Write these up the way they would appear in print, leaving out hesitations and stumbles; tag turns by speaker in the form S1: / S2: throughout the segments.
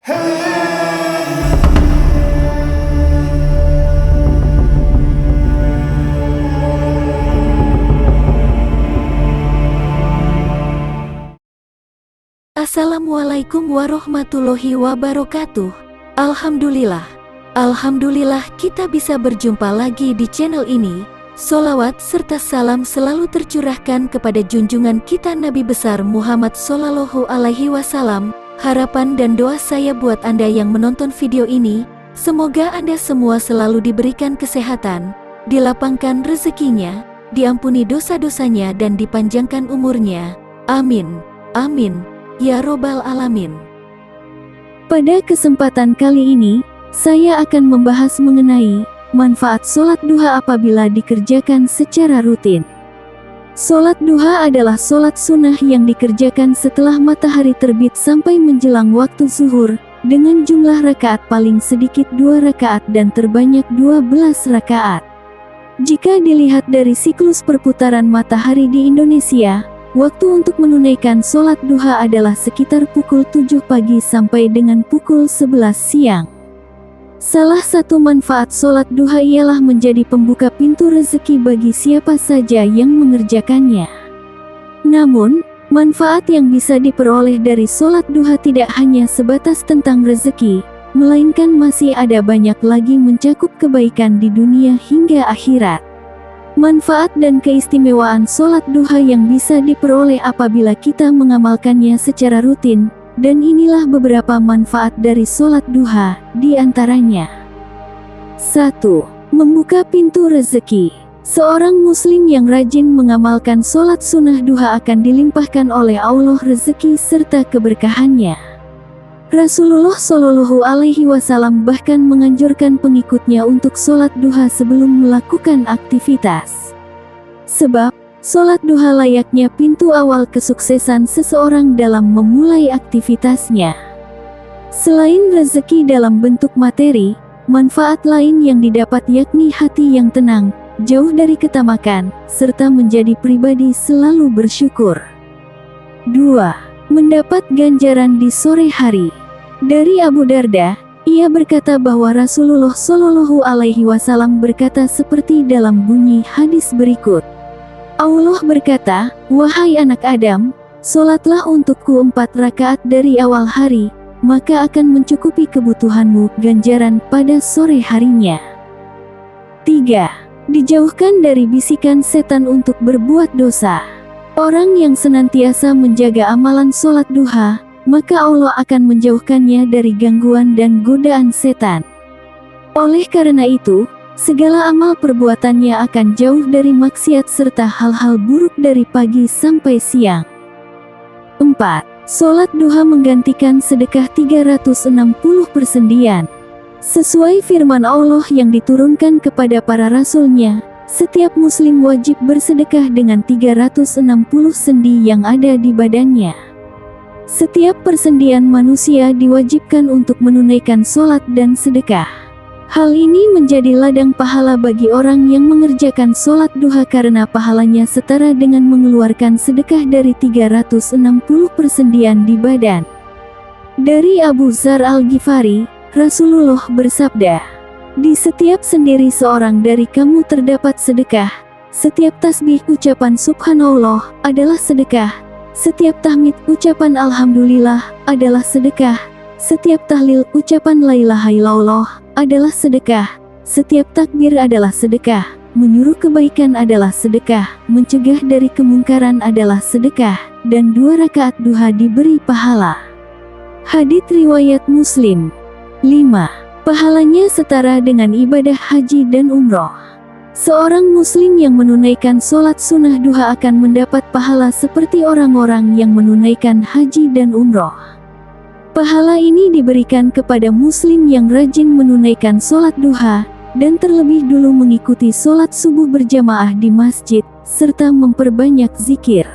S1: Assalamualaikum warahmatullahi wabarakatuh. Alhamdulillah kita bisa berjumpa lagi di channel ini. Sholawat serta salam selalu tercurahkan kepada junjungan kita Nabi besar Muhammad Sallallahu Alaihi Wasallam. Harapan dan doa saya buat Anda yang menonton video ini, semoga Anda semua selalu diberikan kesehatan, dilapangkan rezekinya, diampuni dosa-dosanya dan dipanjangkan umurnya. Amin. Amin. Ya Robbal Alamin. Pada kesempatan kali ini, saya akan membahas mengenai manfaat sholat duha apabila dikerjakan secara rutin. Sholat duha adalah sholat sunnah yang dikerjakan setelah matahari terbit sampai menjelang waktu zuhur, dengan jumlah rakaat paling sedikit 2 rakaat dan terbanyak 12 rakaat. Jika dilihat dari siklus perputaran matahari di Indonesia, waktu untuk menunaikan sholat duha adalah sekitar pukul 7 pagi sampai dengan pukul 11 siang. Salah satu manfaat sholat duha ialah menjadi pembuka pintu rezeki bagi siapa saja yang mengerjakannya. Namun, manfaat yang bisa diperoleh dari sholat duha tidak hanya sebatas tentang rezeki, melainkan masih ada banyak lagi mencakup kebaikan di dunia hingga akhirat. Manfaat dan keistimewaan sholat duha yang bisa diperoleh apabila kita mengamalkannya secara rutin, dan inilah beberapa manfaat dari sholat duha, di antaranya. 1. Membuka pintu rezeki. Seorang muslim yang rajin mengamalkan sholat sunnah duha akan dilimpahkan oleh Allah rezeki serta keberkahannya. Rasulullah Shallallahu Alaihi Wasallam bahkan menganjurkan pengikutnya untuk sholat duha sebelum melakukan aktivitas. Sebab, sholat duha layaknya pintu awal kesuksesan seseorang dalam memulai aktivitasnya. Selain rezeki dalam bentuk materi, manfaat lain yang didapat yakni hati yang tenang, jauh dari ketamakan, serta menjadi pribadi selalu bersyukur. 2. Mendapat ganjaran di sore hari. Dari Abu Darda, ia berkata bahwa Rasulullah Shallallahu Alaihi Wasallam berkata seperti dalam bunyi hadis berikut. Allah berkata, "Wahai anak Adam, sholatlah untukku 4 rakaat dari awal hari, maka akan mencukupi kebutuhanmu ganjaran pada sore harinya." 3. Dijauhkan dari bisikan setan untuk berbuat dosa. Orang yang senantiasa menjaga amalan sholat duha, maka Allah akan menjauhkannya dari gangguan dan godaan setan. Oleh karena itu, segala amal perbuatannya akan jauh dari maksiat serta hal-hal buruk dari pagi sampai siang. 4. Sholat duha menggantikan sedekah 360 persendian. Sesuai firman Allah yang diturunkan kepada para rasulnya, setiap muslim wajib bersedekah dengan 360 sendi yang ada di badannya. Setiap persendian manusia diwajibkan untuk menunaikan sholat dan sedekah. Hal ini menjadi ladang pahala bagi orang yang mengerjakan sholat duha karena pahalanya setara dengan mengeluarkan sedekah dari 360 persendian di badan. Dari Abu Dzar Al-Ghifari, Rasulullah bersabda, "Di setiap sendiri seorang dari kamu terdapat sedekah. Setiap tasbih ucapan subhanallah adalah sedekah. Setiap tahmid ucapan alhamdulillah adalah sedekah. Setiap tahlil ucapan la ilaha illallah adalah sedekah. Setiap takbir adalah sedekah. Menyuruh kebaikan adalah sedekah. Mencegah dari kemungkaran adalah sedekah. Dan 2 rakaat duha diberi pahala." Hadits riwayat Muslim. 5. Pahalanya setara dengan ibadah haji dan umroh. Seorang muslim yang menunaikan sholat sunnah duha akan mendapat pahala seperti orang-orang yang menunaikan haji dan umroh. Pahala ini diberikan kepada muslim yang rajin menunaikan sholat duha, dan terlebih dulu mengikuti sholat subuh berjamaah di masjid, serta memperbanyak zikir.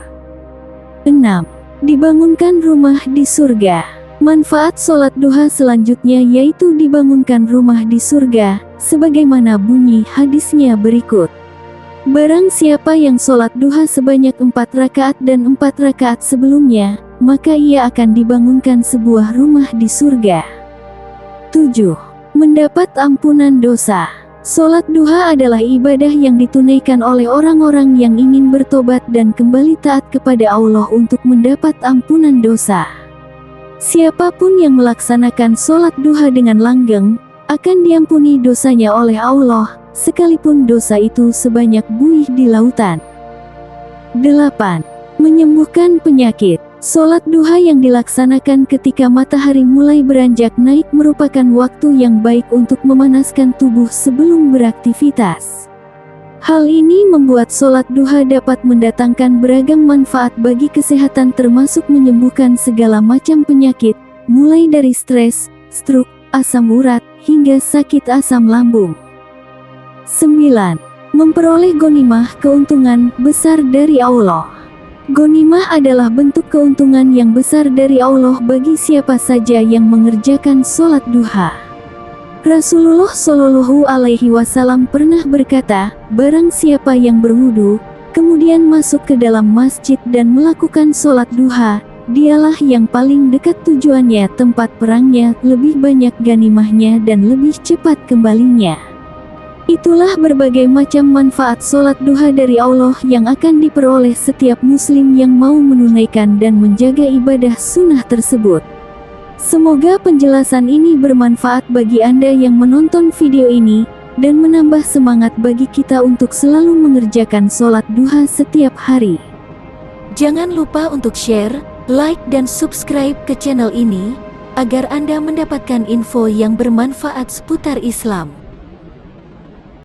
S1: 6. Dibangunkan rumah di surga. Manfaat sholat duha selanjutnya yaitu dibangunkan rumah di surga, sebagaimana bunyi hadisnya berikut. Barang siapa yang sholat duha sebanyak 4 rakaat dan 4 rakaat sebelumnya, maka ia akan dibangunkan sebuah rumah di surga. 7. Mendapat ampunan dosa. Sholat duha adalah ibadah yang ditunaikan oleh orang-orang yang ingin bertobat dan kembali taat kepada Allah untuk mendapat ampunan dosa. Siapapun yang melaksanakan sholat duha dengan langgeng, akan diampuni dosanya oleh Allah, sekalipun dosa itu sebanyak buih di lautan. 8. Menyembuhkan penyakit. Sholat duha yang dilaksanakan ketika matahari mulai beranjak naik merupakan waktu yang baik untuk memanaskan tubuh sebelum beraktivitas. Hal ini membuat sholat duha dapat mendatangkan beragam manfaat bagi kesehatan, termasuk menyembuhkan segala macam penyakit, mulai dari stres, stroke, asam urat, hingga sakit asam lambung. 9. Memperoleh ghanimah, keuntungan besar dari Allah. Ghanimah adalah bentuk keuntungan yang besar dari Allah bagi siapa saja yang mengerjakan sholat duha. Rasulullah Shallallahu Alaihi Wasallam pernah berkata, barang siapa yang berwudu, kemudian masuk ke dalam masjid dan melakukan sholat duha, dialah yang paling dekat tujuannya, tempat perangnya, lebih banyak ghanimahnya dan lebih cepat kembalinya. Itulah berbagai macam manfaat sholat duha dari Allah yang akan diperoleh setiap muslim yang mau menunaikan dan menjaga ibadah sunnah tersebut. Semoga penjelasan ini bermanfaat bagi Anda yang menonton video ini, dan menambah semangat bagi kita untuk selalu mengerjakan sholat duha setiap hari. Jangan lupa untuk share, like dan subscribe ke channel ini, agar Anda mendapatkan info yang bermanfaat seputar Islam.